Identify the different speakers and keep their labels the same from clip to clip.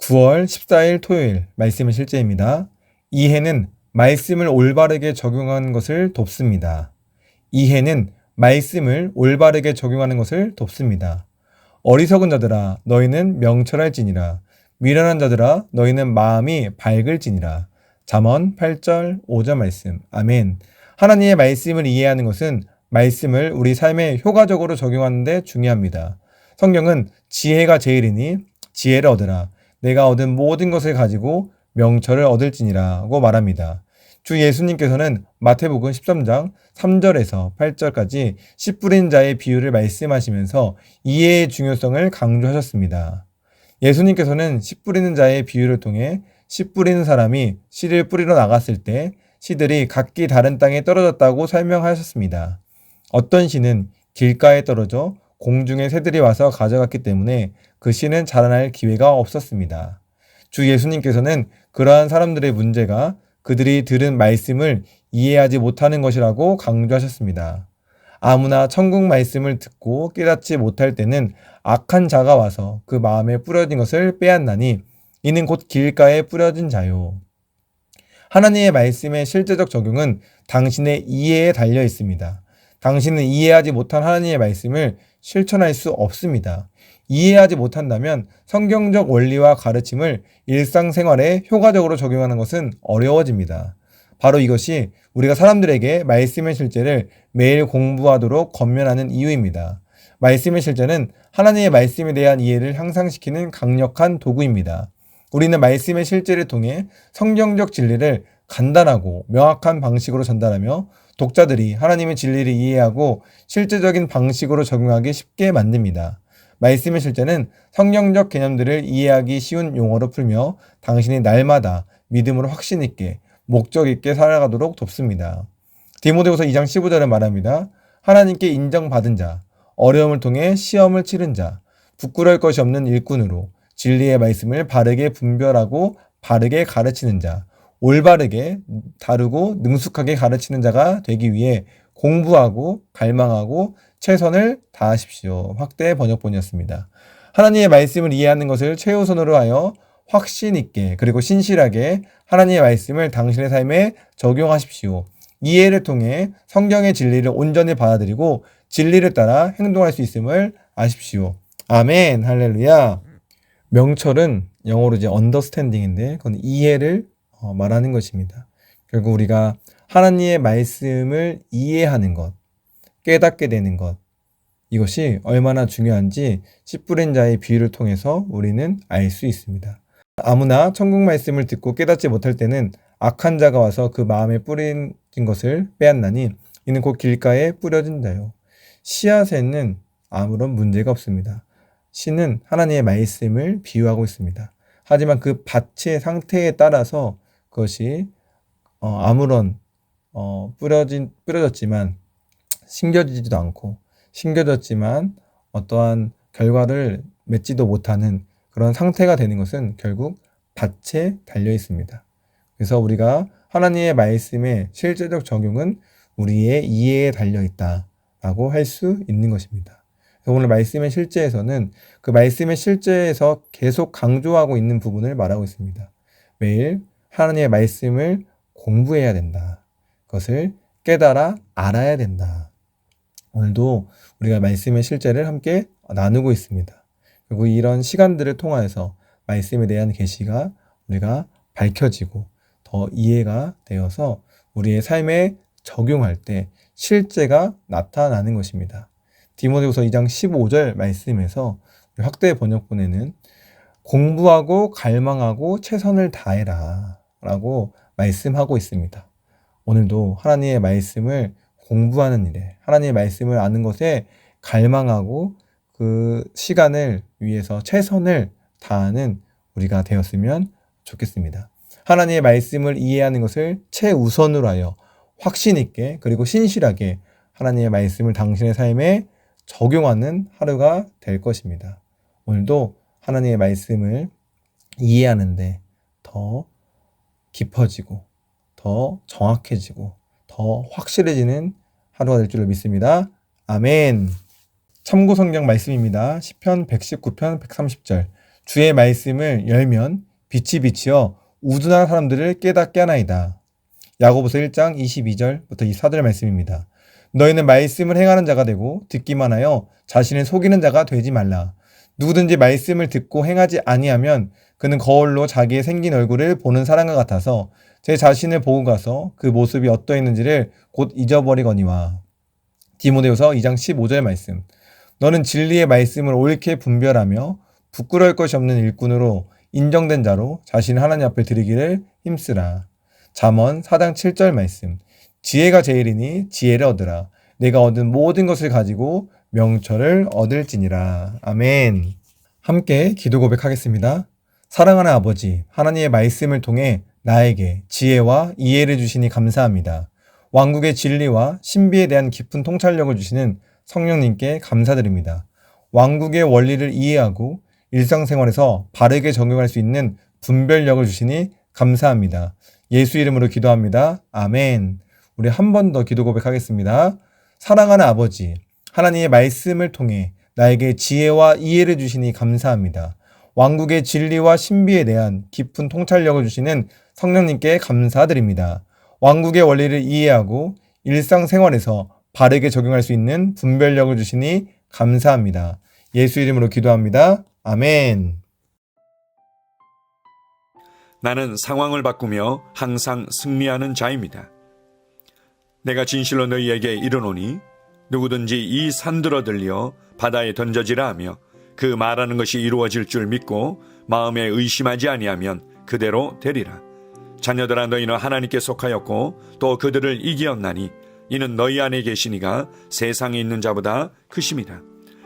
Speaker 1: 9월 14일 토요일 말씀의 실제입니다. 이해는 말씀을 올바르게 적용하는 것을 돕습니다. 이해는 말씀을 올바르게 적용하는 것을 돕습니다. 어리석은 자들아 너희는 명철할지니라. 미련한 자들아 너희는 마음이 밝을지니라. 잠언 8절 5절 말씀. 아멘. 하나님의 말씀을 이해하는 것은 말씀을 우리 삶에 효과적으로 적용하는 데 중요합니다. 성경은 지혜가 제일이니 지혜를 얻으라. 내가 얻은 모든 것을 가지고 명철을 얻을지니라고 말합니다. 주 예수님께서는 마태복음 13장 3절에서 8절까지 씨 뿌린 자의 비유를 말씀하시면서 이해의 중요성을 강조하셨습니다. 예수님께서는 씨 뿌리는 자의 비유를 통해 씨 뿌리는 사람이 씨를 뿌리러 나갔을 때 씨들이 각기 다른 땅에 떨어졌다고 설명하셨습니다. 어떤 씨는 길가에 떨어져 공중에 새들이 와서 가져갔기 때문에 그 씨는 자라날 기회가 없었습니다. 주 예수님께서는 그러한 사람들의 문제가 그들이 들은 말씀을 이해하지 못하는 것이라고 강조하셨습니다. 아무나 천국 말씀을 듣고 깨닫지 못할 때는 악한 자가 와서 그 마음에 뿌려진 것을 빼앗나니 이는 곧 길가에 뿌려진 자요. 하나님의 말씀의 실제적 적용은 당신의 이해에 달려 있습니다. 당신은 이해하지 못한 하나님의 말씀을 실천할 수 없습니다. 이해하지 못한다면 성경적 원리와 가르침을 일상생활에 효과적으로 적용하는 것은 어려워집니다. 바로 이것이 우리가 사람들에게 말씀의 실제를 매일 공부하도록 권면하는 이유입니다. 말씀의 실제는 하나님의 말씀에 대한 이해를 향상시키는 강력한 도구입니다. 우리는 말씀의 실제를 통해 성경적 진리를 간단하고 명확한 방식으로 전달하며 독자들이 하나님의 진리를 이해하고 실제적인 방식으로 적용하기 쉽게 만듭니다. 말씀의 실제는 성경적 개념들을 이해하기 쉬운 용어로 풀며 당신이 날마다 믿음으로 확신 있게 목적 있게 살아가도록 돕습니다. 디모데후서 2장 15절에 말합니다. 하나님께 인정받은 자, 어려움을 통해 시험을 치른 자, 부끄러울 것이 없는 일꾼으로 진리의 말씀을 바르게 분별하고 바르게 가르치는 자, 올바르게 다루고 능숙하게 가르치는 자가 되기 위해 공부하고 갈망하고 최선을 다하십시오. 확대 번역본이었습니다. 하나님의 말씀을 이해하는 것을 최우선으로 하여 확신 있게 그리고 신실하게 하나님의 말씀을 당신의 삶에 적용하십시오. 이해를 통해 성경의 진리를 온전히 받아들이고 진리를 따라 행동할 수 있음을 아십시오. 아멘. 할렐루야. 명철은 영어로 이제 understanding인데 그건 이해를 말하는 것입니다. 결국 우리가 하나님의 말씀을 이해하는 것, 깨닫게 되는 것, 이것이 얼마나 중요한지 씨 뿌린 자의 비유를 통해서 우리는 알 수 있습니다. 아무나 천국 말씀을 듣고 깨닫지 못할 때는 악한 자가 와서 그 마음에 뿌린 것을 빼앗나니 이는 곧 길가에 뿌려진 자요. 씨앗에는 아무런 문제가 없습니다. 씨는 하나님의 말씀을 비유하고 있습니다. 하지만 그 밭의 상태에 따라서 그것이 아무런 뿌려졌지만 심겨지지도 않고 심겨졌지만 어떠한 결과를 맺지도 못하는 그런 상태가 되는 것은 결국 밭에 달려 있습니다. 그래서 우리가 하나님의 말씀의 실제적 적용은 우리의 이해에 달려 있다라고 할 수 있는 것입니다. 오늘 말씀의 실제에서는 그 말씀의 실제에서 계속 강조하고 있는 부분을 말하고 있습니다. 매일 하나님의 말씀을 공부해야 된다. 그것을 깨달아 알아야 된다. 오늘도 우리가 말씀의 실제를 함께 나누고 있습니다. 그리고 이런 시간들을 통하여서 말씀에 대한 계시가 우리가 밝혀지고 더 이해가 되어서 우리의 삶에 적용할 때 실제가 나타나는 것입니다. 디모데후서 2장 15절 말씀에서 확대 번역본에는 공부하고 갈망하고 최선을 다해라 라고 말씀하고 있습니다. 오늘도 하나님의 말씀을 공부하는 일에 하나님의 말씀을 아는 것에 갈망하고 그 시간을 위해서 최선을 다하는 우리가 되었으면 좋겠습니다. 하나님의 말씀을 이해하는 것을 최우선으로 하여 확신 있게 그리고 신실하게 하나님의 말씀을 당신의 삶에 적용하는 하루가 될 것입니다. 오늘도 하나님의 말씀을 이해하는데 더 깊어지고 더 정확해지고 더 확실해지는 하루가 될 줄로 믿습니다. 아멘. 참고 성경 말씀입니다. 시편 119편 130절. 주의 말씀을 열면 빛이 비치어 우둔한 사람들을 깨닫게 하나이다. 야고보서 1장 22절부터 24절 말씀입니다. 너희는 말씀을 행하는 자가 되고 듣기만 하여 자신을 속이는 자가 되지 말라. 누구든지 말씀을 듣고 행하지 아니하면 그는 거울로 자기의 생긴 얼굴을 보는 사람과 같아서 제 자신을 보고 가서 그 모습이 어떠했는지를 곧 잊어버리거니와. 디모데후서 2장 15절 말씀. 너는 진리의 말씀을 옳게 분별하며 부끄러울 것이 없는 일꾼으로 인정된 자로 자신을 하나님 앞에 드리기를 힘쓰라. 잠언 4장 7절 말씀. 지혜가 제일이니 지혜를 얻으라. 내가 얻은 모든 것을 가지고 명철을 얻을지니라. 아멘. 함께 기도 고백하겠습니다. 사랑하는 아버지, 하나님의 말씀을 통해 나에게 지혜와 이해를 주시니 감사합니다. 왕국의 진리와 신비에 대한 깊은 통찰력을 주시는 성령님께 감사드립니다. 왕국의 원리를 이해하고 일상생활에서 바르게 적용할 수 있는 분별력을 주시니 감사합니다. 예수 이름으로 기도합니다. 아멘. 우리 한 번 더 기도 고백하겠습니다. 사랑하는 아버지, 하나님의 말씀을 통해 나에게 지혜와 이해를 주시니 감사합니다. 왕국의 진리와 신비에 대한 깊은 통찰력을 주시는 성령님께 감사드립니다. 왕국의 원리를 이해하고 일상생활에서 바르게 적용할 수 있는 분별력을 주시니 감사합니다. 예수 이름으로 기도합니다. 아멘.
Speaker 2: 나는 상황을 바꾸며 항상 승리하는 자입니다. 내가 진실로 너희에게 이르노니 누구든지 이 산들어 들려 바다에 던져지라 하며 그 말하는 것이 이루어질 줄 믿고 마음에 의심하지 아니하면 그대로 되리라. 자녀들아, 너희는 하나님께 속하였고 또 그들을 이기었나니 이는 너희 안에 계시니가 세상에 있는 자보다 크심이다.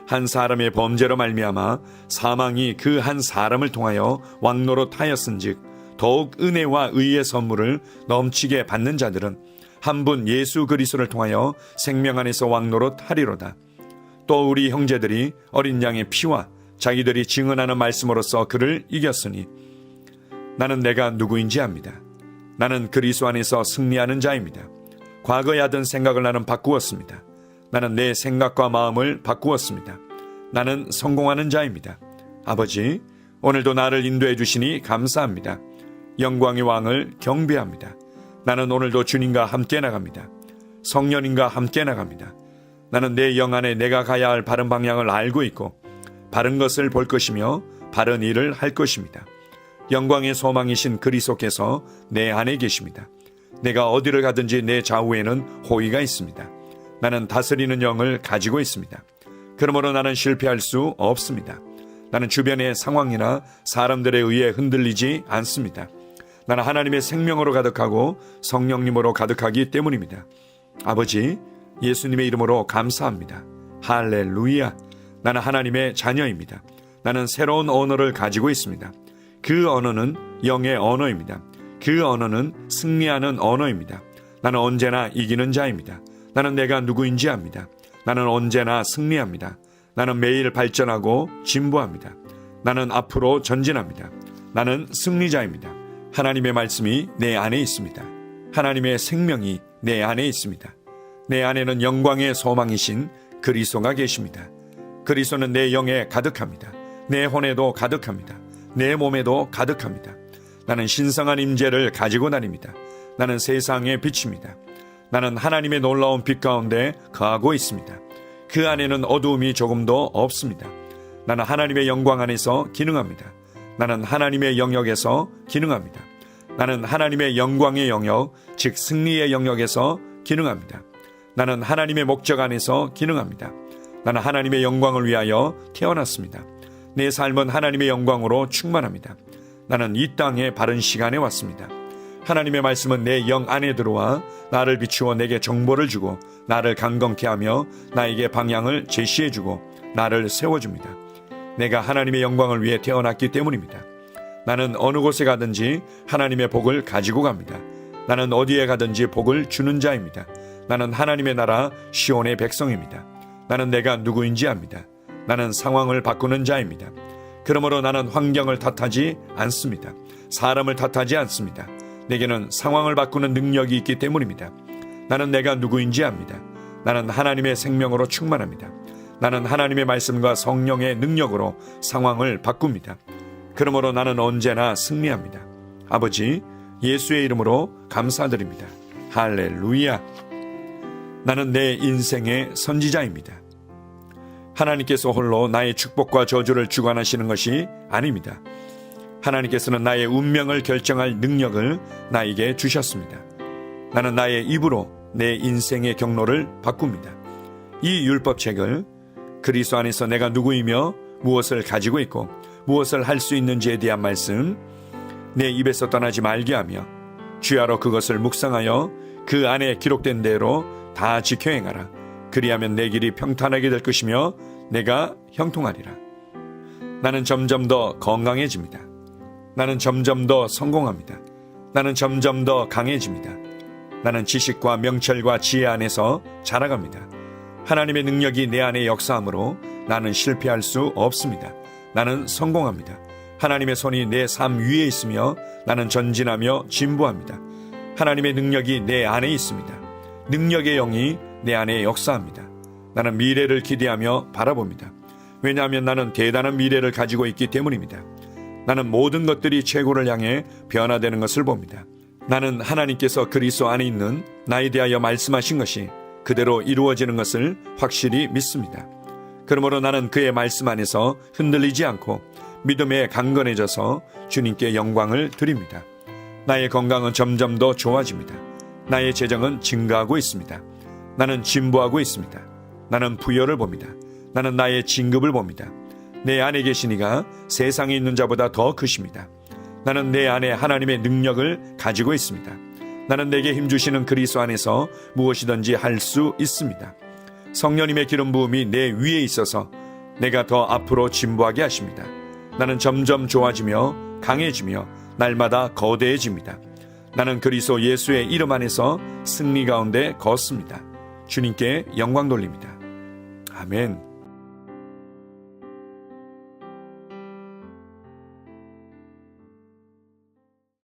Speaker 2: 한 사람의 범죄로 말미암아 사망이 그 한 사람을 통하여 왕노릇하였은즉 더욱 은혜와 의의 선물을 넘치게 받는 자들은 한 분 예수 그리스도를 통하여 생명 안에서 왕노릇하리로다. 또 우리 형제들이 어린 양의 피와 자기들이 증언하는 말씀으로써 그를 이겼으니 나는 내가 누구인지 압니다. 나는 그리스도 안에서 승리하는 자입니다. 과거에 하던 생각을 나는 바꾸었습니다. 나는 내 생각과 마음을 바꾸었습니다. 나는 성공하는 자입니다. 아버지, 오늘도 나를 인도해 주시니 감사합니다. 영광의 왕을 경배합니다. 나는 오늘도 주님과 함께 나갑니다. 성령님과 함께 나갑니다. 나는 내 영 안에 내가 가야 할 바른 방향을 알고 있고 바른 것을 볼 것이며 바른 일을 할 것입니다. 영광의 소망이신 그리스도께서 내 안에 계십니다. 내가 어디를 가든지 내 좌우에는 호의가 있습니다. 나는 다스리는 영을 가지고 있습니다. 그러므로 나는 실패할 수 없습니다. 나는 주변의 상황이나 사람들에 의해 흔들리지 않습니다. 나는 하나님의 생명으로 가득하고 성령님으로 가득하기 때문입니다. 아버지, 예수님의 이름으로 감사합니다. 할렐루야. 나는 하나님의 자녀입니다. 나는 새로운 언어를 가지고 있습니다. 그 언어는 영의 언어입니다. 그 언어는 승리하는 언어입니다. 나는 언제나 이기는 자입니다. 나는 내가 누구인지 압니다. 나는 언제나 승리합니다. 나는 매일 발전하고 진보합니다. 나는 앞으로 전진합니다. 나는 승리자입니다. 하나님의 말씀이 내 안에 있습니다. 하나님의 생명이 내 안에 있습니다. 내 안에는 영광의 소망이신 그리스도가 계십니다. 그리스도는 내 영에 가득합니다. 내 혼에도 가득합니다. 내 몸에도 가득합니다. 나는 신성한 임재를 가지고 다닙니다. 나는 세상의 빛입니다. 나는 하나님의 놀라운 빛 가운데 거하고 있습니다. 그 안에는 어두움이 조금도 없습니다. 나는 하나님의 영광 안에서 기능합니다. 나는 하나님의 영역에서 기능합니다. 나는 하나님의 영광의 영역, 즉 승리의 영역에서 기능합니다. 나는 하나님의 목적 안에서 기능합니다. 나는 하나님의 영광을 위하여 태어났습니다. 내 삶은 하나님의 영광으로 충만합니다. 나는 이 땅에 바른 시간에 왔습니다. 하나님의 말씀은 내 영 안에 들어와 나를 비추어 내게 정보를 주고 나를 강건케 하며 나에게 방향을 제시해주고 나를 세워줍니다. 내가 하나님의 영광을 위해 태어났기 때문입니다. 나는 어느 곳에 가든지 하나님의 복을 가지고 갑니다. 나는 어디에 가든지 복을 주는 자입니다. 나는 하나님의 나라 시온의 백성입니다. 나는 내가 누구인지 압니다. 나는 상황을 바꾸는 자입니다. 그러므로 나는 환경을 탓하지 않습니다. 사람을 탓하지 않습니다. 내게는 상황을 바꾸는 능력이 있기 때문입니다. 나는 내가 누구인지 압니다. 나는 하나님의 생명으로 충만합니다. 나는 하나님의 말씀과 성령의 능력으로 상황을 바꿉니다. 그러므로 나는 언제나 승리합니다. 아버지, 예수의 이름으로 감사드립니다. 할렐루야. 나는 내 인생의 선지자입니다. 하나님께서 홀로 나의 축복과 저주를 주관하시는 것이 아닙니다. 하나님께서는 나의 운명을 결정할 능력을 나에게 주셨습니다. 나는 나의 입으로 내 인생의 경로를 바꿉니다. 이 율법책을 그리스도 안에서 내가 누구이며 무엇을 가지고 있고 무엇을 할 수 있는지에 대한 말씀 내 입에서 떠나지 말게 하며 주야로 그것을 묵상하여 그 안에 기록된 대로 다 지켜 행하라. 그리하면 내 길이 평탄하게 될 것이며 내가 형통하리라. 나는 점점 더 건강해집니다. 나는 점점 더 성공합니다. 나는 점점 더 강해집니다. 나는 지식과 명철과 지혜 안에서 자라갑니다. 하나님의 능력이 내 안에 역사하므로 나는 실패할 수 없습니다. 나는 성공합니다. 하나님의 손이 내 삶 위에 있으며 나는 전진하며 진보합니다. 하나님의 능력이 내 안에 있습니다. 능력의 영이 내 안에 역사합니다. 나는 미래를 기대하며 바라봅니다. 왜냐하면 나는 대단한 미래를 가지고 있기 때문입니다. 나는 모든 것들이 최고를 향해 변화되는 것을 봅니다. 나는 하나님께서 그리스도 안에 있는 나에 대하여 말씀하신 것이 그대로 이루어지는 것을 확실히 믿습니다. 그러므로 나는 그의 말씀 안에서 흔들리지 않고 믿음에 강건해져서 주님께 영광을 드립니다. 나의 건강은 점점 더 좋아집니다. 나의 재정은 증가하고 있습니다. 나는 진보하고 있습니다. 나는 부여를 봅니다. 나는 나의 진급을 봅니다. 내 안에 계신 이가 세상에 있는 자보다 더 크십니다. 나는 내 안에 하나님의 능력을 가지고 있습니다. 나는 내게 힘주시는 그리스도 안에서 무엇이든지 할 수 있습니다. 성령님의 기름 부음이 내 위에 있어서 내가 더 앞으로 진보하게 하십니다. 나는 점점 좋아지며 강해지며 날마다 거대해집니다. 나는 그리스도 예수의 이름 안에서 승리 가운데 걷습니다. 주님께 영광 돌립니다. 아멘.